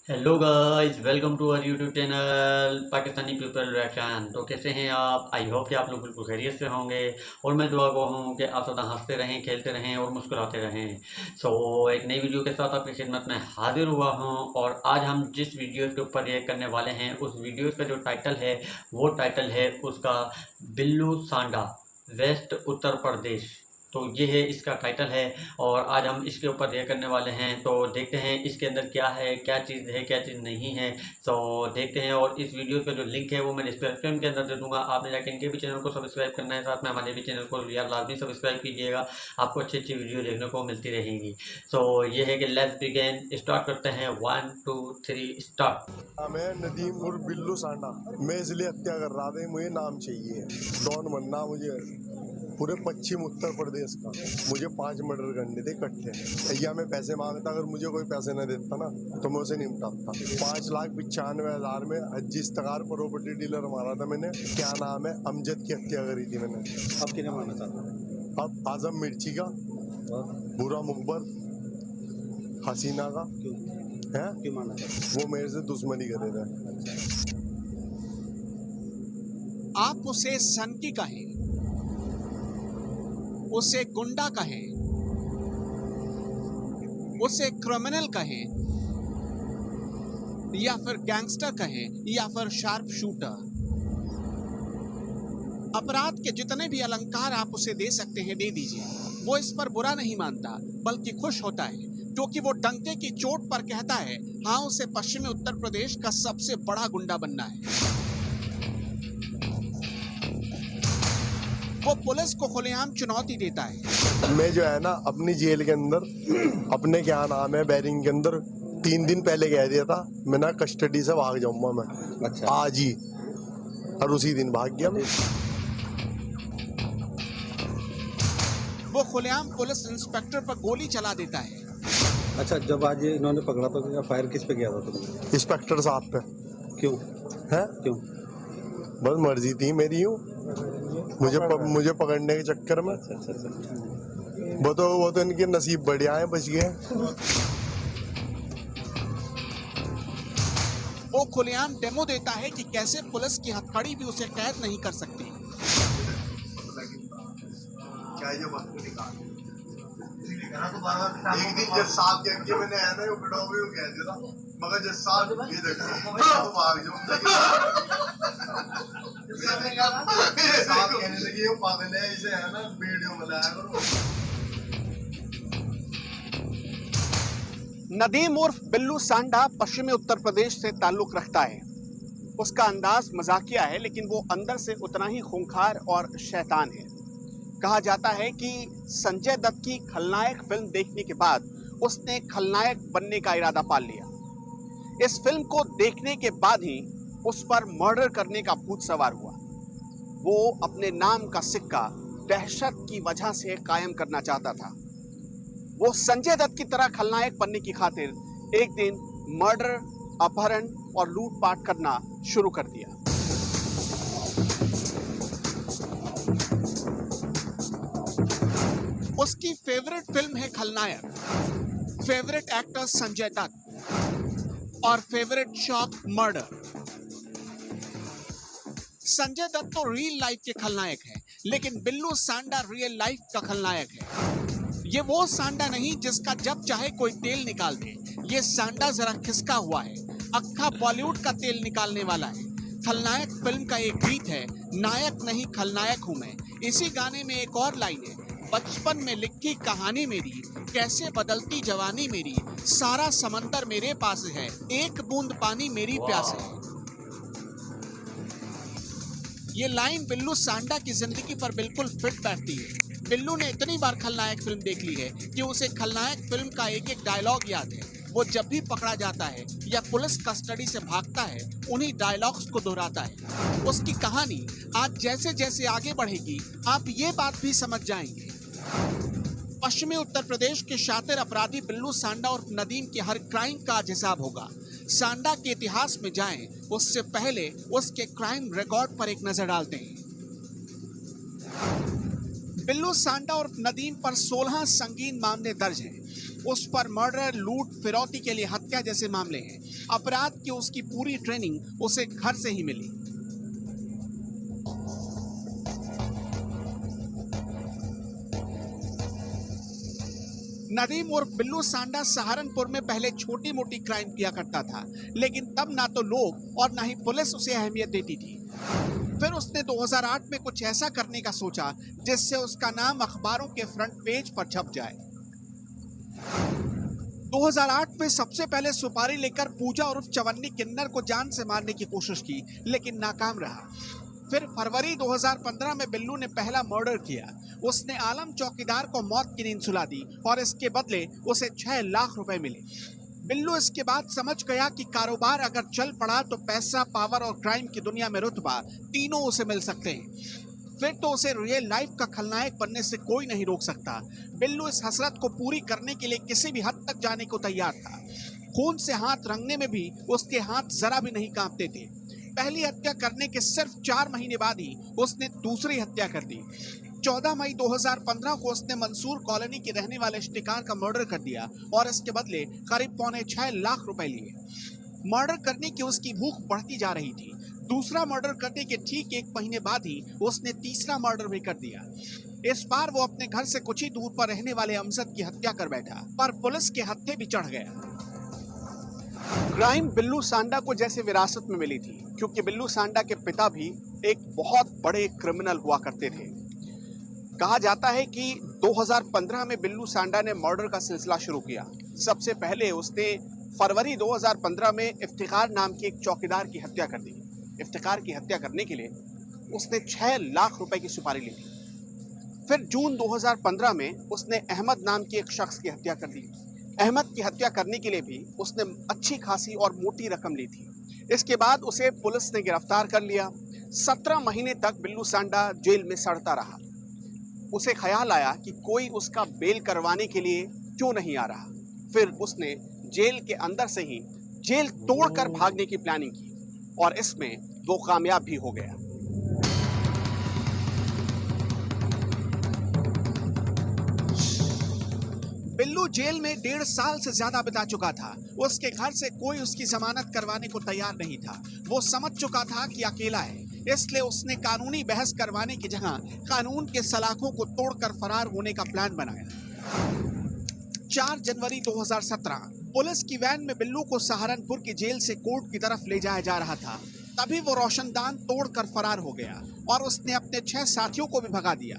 Hello guys, welcome to our YouTube channel Pakistani people reaction. तो कैसे हैं आप? आई होप कि आप लोग बिल्कुल खैरियत से होंगे और मैं दुआ को हूँ कि आप सदा हंसते रहें, खेलते रहें और मुस्कुराते रहें। एक नई वीडियो के साथ आपकी खिदमत में हाजिर हुआ हूँ और आज हम जिस वीडियो के ऊपर रिएक्ट करने वाले हैं उस वीडियो का जो टाइटल है वो टाइटल है उसका बिल्लू सांडा, वेस्ट उत्तर प्रदेश। तो ये है इसका टाइटल है और आज हम इसके ऊपर रिएक्ट करने वाले हैं। तो देखते हैं इसके अंदर क्या है, क्या चीज़ है, क्या चीज़ नहीं है। देखते हैं और इस वीडियो का जो लिंक है वो मैं डिस्क्रिप्शन के अंदर दे दूंगा। आपने जाकर इनके भी चैनल को सब्सक्राइब करना है, साथ में हमारे भी चैनल को यार लाजमी सब्सक्राइब कीजिएगा, आपको अच्छी अच्छी वीडियो देखने को मिलती रहेंगी। ये है कि लेट्स बिगिन, स्टार्ट करते हैं। 1 2 3 स्टार्ट। मैं नदीम उर्फ बिल्लू सांडा। मैं इसलिए हत्या कर रहा था, मुझे नाम चाहिए, डॉन बनना मुझे पूरे पश्चिम उत्तर प्रदेश का। मुझे 5 मर्डर करने थे इकट्ठे। या मैं पैसे मांगता, अगर मुझे कोई पैसे न देता ना तो मैं उसे निपटाता। 5,95,000 में हज्जिस्तकार प्रॉपर्टी डीलर मारा था मैंने। क्या नाम है, अमजद की हत्या करी थी मैंने। अब किन्हें मारना चाहता हूँ? अब आजम मिर्ची का, बुरा मुखबर, हसीना का। क्यों है क्यों मारना चाहता वो मेरे से दुश्मनी करे थे। आप उसे सनकी कहें, उसे गुंडा कहें, उसे क्रिमिनल कहें, या फिर गैंगस्टर कहें, या फिर शार्प शूटर। अपराध के जितने भी अलंकार आप उसे दे सकते हैं दे दीजिए। वो इस पर बुरा नहीं मानता बल्कि खुश होता है, क्योंकि वो डंके की चोट पर कहता है हाँ, उसे पश्चिमी उत्तर प्रदेश का सबसे बड़ा गुंडा बनना है। वो पुलिस को खुलेआम चुनौती देता है। मैं जो है ना अपनी जेल के अंदर अपने क्या नाम है बैरिंग के अंदर 3 दिन पहले कह दिया था मैं ना कस्टडी से भाग जाऊंगा मैं। अच्छा। आज ही, और उसी दिन भाग गया मैं। वो खुलेआम पुलिस इंस्पेक्टर पर गोली चला देता है। अच्छा, जब आज ये इन्होंने पकड़ा तो फायर किस पे किया था तुमने? इंस्पेक्टर साहब पे। क्यों है क्यों? बस मर्जी थी मेरी, यूँ मुझे पकड़ने के चक्कर में। अच्छा। वो तो इनके नसीब बढ़िया है, बच गए। वो खुलेआम डेमो देता है कि कैसे पुलिस की हथकड़ी भी उसे कैद नहीं कर सकती। एक दिन जज साहब के आगे मैंने है ना वो बिठाओ भी कह दिया था, मगर जज साहब ये देखो तो भाग साहब कहने लगे ये पागल है, इसे है ना वीडियो बनाया करो। नदीम उर्फ बिल्लू सांडा पश्चिमी उत्तर प्रदेश से ताल्लुक रखता है। उसका अंदाज मजाकिया है, लेकिन वो अंदर से उतना ही खूंखार और शैतान है। कहा जाता है कि संजय दत्त की खलनायक फिल्म देखने के बाद उसने खलनायक बनने का इरादा पाल लिया। इस फिल्म को देखने के बाद ही उस पर मर्डर करने का भूत सवार हुआ। वो अपने नाम का सिक्का दहशत की वजह से कायम करना चाहता था। वो संजय दत्त की तरह खलनायक बनने की खातिर एक दिन मर्डर, अपहरण और लूटपाट करना शुरू कर दिया। उसकी फेवरेट फिल्म है खलनायक, फेवरेट एक्टर संजय दत्त और फेवरेट शौक मर्डर। संजय दत्त तो रियल लाइफ के खलनायक है, लेकिन बिल्लू सांडा रियल लाइफ का खलनायक है। ये वो सांडा नहीं जिसका जब चाहे कोई तेल निकाल दे। ये सांडा जरा खिसका हुआ है, अक्खा बॉलीवुड का तेल निकालने वाला है। खलनायक फिल्म का एक गीत है, नायक नहीं खलनायक हूं मैं। इसी गाने में एक और लाइन है, बचपन में लिखी कहानी मेरी, कैसे बदलती जवानी मेरी, सारा समंदर मेरे पास है, एक बूंद पानी मेरी प्यास है। ये लाइन बिल्लू सांडा की जिंदगी पर बिल्कुल फिट बैठती है। बिल्लू ने इतनी बार खलनायक फिल्म देख ली है कि उसे खलनायक फिल्म का एक एक डायलॉग याद है। वो जब भी पकड़ा जाता है या पुलिस कस्टडी से भागता है, उन्हीं डायलॉग्स को दोहराता है। उसकी कहानी आज जैसे जैसे आगे बढ़ेगी आप ये बात भी समझ जाएंगे। पश्चिमी उत्तर प्रदेश के शातिर अपराधी बिल्लू सांडा और नदीम के हर क्राइम का आज हिसाब होगा। सांडा के इतिहास में जाएं, उससे पहले उसके क्राइम रिकॉर्ड पर एक नजर डालते हैं। बिल्लू सांडा और नदीम पर 16 संगीन मामले दर्ज हैं। उस पर मर्डर, लूट, फिरौती के लिए हत्या जैसे मामले हैं। अपराध की उसकी पूरी ट्रेनिंग उसे घर से ही मिली। नदीम और बिल्लू सांडा सहारनपुर में पहले छोटी मोटी क्राइम किया करता था, लेकिन तब ना तो लोग और ना ही पुलिस उसे अहमियत देती थी। फिर उसने 2008 में कुछ ऐसा करने का सोचा जिससे उसका नाम अखबारों के फ्रंट पेज पर छप जाए। 2008 में सबसे पहले सुपारी लेकर पूजा उर्फ चवन्नी किन्नर को जान से मारने की कोशिश की, लेकिन नाकाम रहा। फिर फरवरी 2015 में बिल्लू ने पहला मर्डर किया। उसने आलम चौकीदार को मौत की नींद सुला दी और इसके बदले उसे 6 लाख रुपए मिले। बिल्लू इसके बाद समझ गया कि कारोबार अगर चल पड़ा तो पैसा, पावर और क्राइम की दुनिया में रुतबा तीनों उसे मिल सकते हैं। फिर तो उसे रियल लाइफ का खलनायक बनने से कोई नहीं रोक सकता। बिल्लू इस हसरत को पूरी करने के लिए किसी भी हद तक जाने को तैयार था। खून से हाथ रंगने में भी उसके हाथ जरा भी नहीं कांपते थे। पहली हत्या करने के सिर्फ 4 महीने बाद ही उसने दूसरी हत्या कर दी। 14 मई 2015 को उसने मंसूर कॉलोनी के रहने वाले इश्तिकार का मर्डर कर दिया और इसके बदले करीब 6.25 लाख रुपए लिए। मर्डर करने की उसकी भूख बढ़ती जा रही थी। दूसरा मर्डर करने के ठीक 1 महीने बाद ही उसने तीसरा मर्डर भी कर दिया। इस बार वो अपने घर से कुछ ही दूर पर रहने वाले अमजद की हत्या कर बैठा, पर पुलिस के हत्थे भी चढ़ गया। क्राइम बिल्लू सांडा को जैसे विरासत में मिली थी, क्योंकि बिल्लू सांडा के पिता भी एक बहुत बड़े क्रिमिनल हुआ करते थे। कहा जाता है कि 2015 में बिल्लू सांडा ने मर्डर का सिलसिला शुरू किया। सबसे पहले उसने फरवरी 2015 में इफ्तिखार नाम के एक चौकीदार की हत्या कर दी। इफ्तिखार की हत्या करने के लिए उसने 6 लाख रुपए की सुपारी ली थी। फिर जून 2015 में उसने अहमद नाम के एक शख्स की हत्या कर दी। अहमद की हत्या करने के लिए भी उसने अच्छी खासी और मोटी रकम ली थी। इसके बाद उसे पुलिस ने गिरफ्तार कर लिया। 17 महीने तक बिल्लू सांडा जेल में सड़ता रहा। उसे ख्याल आया कि कोई उसका बेल करवाने के लिए क्यों नहीं आ रहा। फिर उसने जेल के अंदर से ही जेल तोड़कर भागने की प्लानिंग की और इसमें वो कामयाब भी हो गया। बिल्लू जेल में 1.5 साल से ज्यादा बिता चुका था। उसके घर से कोई उसकी जमानत करवाने को तैयार नहीं था। वो समझ चुका था कि अकेला है, इसलिए उसने कानूनी बहस करवाने की जगह कानून के सलाखों को तोड़कर फरार होने का प्लान बनाया। 4 जनवरी 2017 पुलिस की वैन में बिल्लू को सहारनपुर की जेल से कोर्ट की तरफ ले जाया जा रहा था। तभी वो रोशनदान तोड़कर फरार हो गया और उसने अपने 6 साथियों को भी भगा दिया।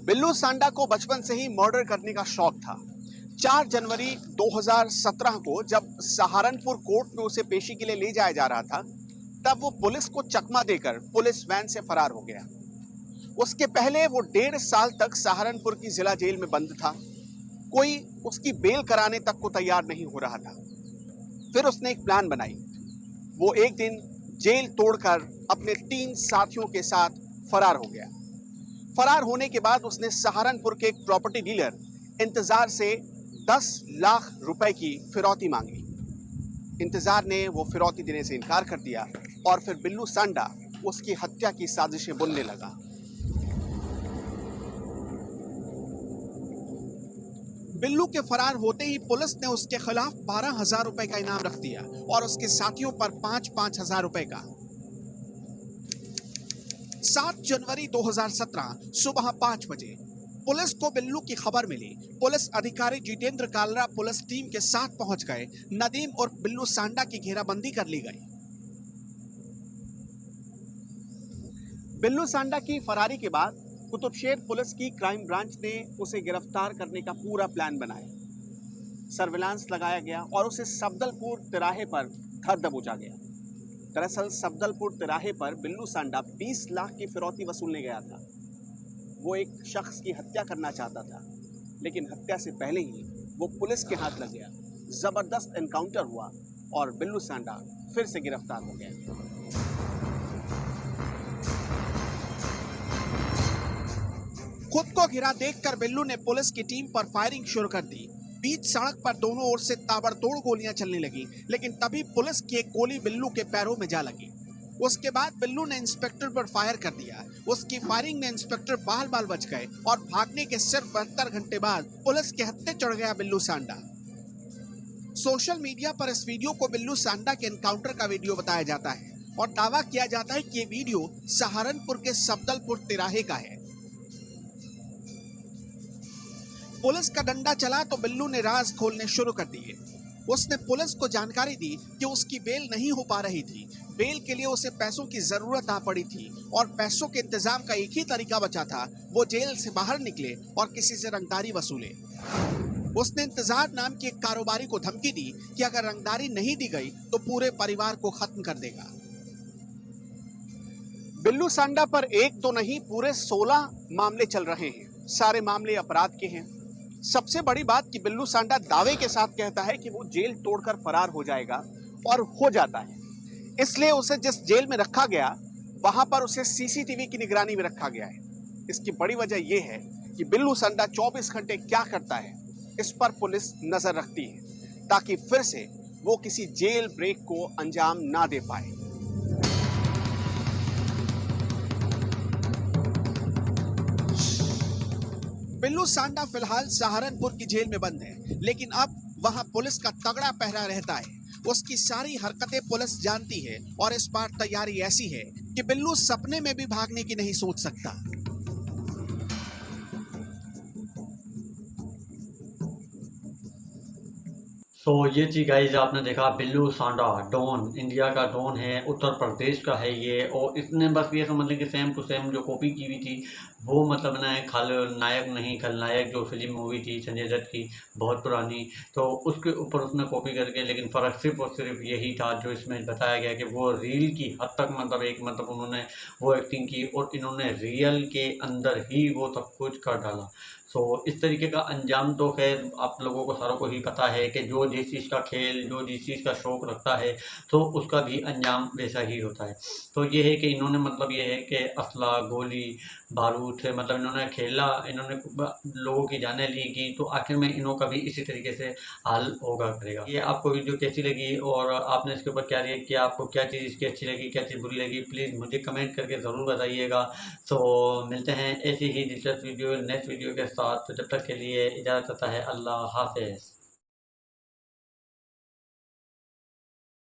बिल्लू सांडा को बचपन से ही मर्डर करने का शौक था। 4 जनवरी 2017 को जब सहारनपुर कोर्ट में उसे पेशी के लिए ले जाया जा रहा था, तब वो पुलिस को चकमा देकर पुलिस वैन से फरार हो गया। उसके पहले वो 1.5 साल तक सहारनपुर की जिला जेल में बंद था। कोई उसकी बेल कराने तक को तैयार नहीं हो रहा था। फिर उसने एक प्लान बनाई। वो एक दिन जेल तोड़कर अपने 3 साथियों के साथ फरार हो गया। फरार होने के बाद उसने सहारनपुर के एक प्रॉपर्टी डीलर इंतजार से 10 लाख रुपए की फिरौती मांगी। इंतजार ने वो फिरौती देने से इनकार कर दिया और फिर बिल्लू सांडा उसकी हत्या की साजिशें बुनने लगा। बिल्लू के फरार होते ही पुलिस ने उसके खिलाफ 12,000 रुपए का इनाम रख दिया और उसके साथियों पर 5,000 रुपए का। 7 जनवरी 2017 सुबह 5 बजे पुलिस को बिल्लू की खबर मिली। पुलिस अधिकारी जितेंद्र कालरा पुलिस टीम के साथ पहुंच गए। नदीम और बिल्लू सांडा की घेराबंदी कर ली गई। बिल्लू सांडा की फरारी के बाद कुतुबशेर पुलिस की क्राइम ब्रांच ने उसे गिरफ्तार करने का पूरा प्लान बनाया। सर्विलांस लगाया गया और उसे सफदलपुर तिराहे पर धर दबोचा गया। दरअसल सफदलपुर तिराहे पर बिल्लू सांडा 20 लाख की फिरौती वसूलने गया था। वो एक शख्स की हत्या करना चाहता था, लेकिन हत्या से पहले ही वो पुलिस के हाथ लग गया। जबरदस्त एनकाउंटर हुआ और बिल्लू सांडा फिर से गिरफ्तार हो गया। खुद को घिरा देखकर बिल्लू ने पुलिस की टीम पर फायरिंग शुरू कर दी। बीच सड़क पर दोनों ओर से ताबड़तोड़ गोलियां चलने लगी, लेकिन तभी पुलिस की एक गोली बिल्लू के पैरों में जा लगी। उसके बाद बिल्लू ने इंस्पेक्टर पर फायर कर दिया। उसकी फायरिंग में इंस्पेक्टर बाल बाल बच गए और भागने के सिर्फ 72 घंटे बाद पुलिस के हत्थे चढ़ गया बिल्लू सांडा। सोशल मीडिया पर इस वीडियो को बिल्लू सांडा के एनकाउंटर का वीडियो बताया जाता है और दावा किया जाता है कि ये वीडियो सहारनपुर के सफदलपुर तिराहे का है। पुलिस का डंडा चला तो बिल्लू ने राज खोलने शुरू कर दिए। उसने पुलिस को जानकारी दी कि उसकी बेल नहीं हो पा रही थी। बेल के लिए उसे पैसों की जरूरत आ पड़ी थी और पैसों के इंतजाम का एक ही तरीका बचा था, वो जेल से बाहर निकले और किसी से रंगदारी वसूले। उसने इंतजार नाम के एक कारोबारी को धमकी दी कि अगर रंगदारी नहीं दी गई तो पूरे परिवार को खत्म कर देगा। बिल्लू सांडा पर एक तो नहीं पूरे 16 मामले चल रहे हैं। सारे मामले अपराध के हैं। सबसे बड़ी बात कि बिल्लू सांडा दावे के साथ कहता है कि वो जेल तोड़कर फरार हो जाएगा और हो जाता है। इसलिए उसे जिस जेल में रखा गया वहां पर उसे सीसीटीवी की निगरानी में रखा गया है। इसकी बड़ी वजह यह है कि बिल्लू सांडा 24 घंटे क्या करता है इस पर पुलिस नजर रखती है ताकि फिर से वो किसी जेल ब्रेक को अंजाम ना दे पाए। बिल्लू सांडा फिलहाल सहारनपुर की जेल में बंद है, लेकिन अब वहां पुलिस का तगड़ा पहरा रहता है। उसकी सारी हरकतें पुलिस जानती है और इस बार तैयारी ऐसी है कि बिल्लू सपने में भी भागने की नहीं सोच सकता। तो ये चीज़ गाइज आपने देखा, बिल्लू सांडा डॉन, इंडिया का डॉन है, उत्तर प्रदेश का है ये। और इसने बस ये समझ लें कि सेम टू सेम जो कॉपी की हुई थी वो मतलब ना नायक नहीं खलनायक, जो फिल्म मूवी थी संजय दत्त की बहुत पुरानी, तो उसके ऊपर उसने कॉपी करके, लेकिन फ़र्क सिर्फ और सिर्फ यही था जो इसमें बताया गया कि वो रील की हद तक मतलब उन्होंने वो एक्टिंग की और इन्होंने रियल के अंदर ही वो सब कुछ कर डाला। सो इस तरीके का अंजाम तो खैर आप लोगों को सारों को ही पता है कि जो जिस चीज़ का खेल, जो जिस चीज़ का शौक़ रखता है तो उसका भी अंजाम वैसा ही होता है। तो ये है कि इन्होंने मतलब ये है कि असला, गोली, बारूद से मतलब इन्होंने खेला, इन्होंने लोगों की जानें ली की, तो आखिर में इन्हों का भी इसी तरीके से हाल होगा करेगा। ये आपको वीडियो कैसी लगी और आपने इसके ऊपर क्या रिएक्ट किया, आपको क्या चीज़ इसकी अच्छी लगी, क्या चीज़ बुरी लगी, प्लीज़ मुझे कमेंट करके ज़रूर बताइएगा। सो मिलते हैं ऐसी ही दिलचस्प वीडियो नेक्स्ट वीडियो के साथ। तो जब तक के लिए इजाज़त चाहता है, अल्लाह हाफ़िज़।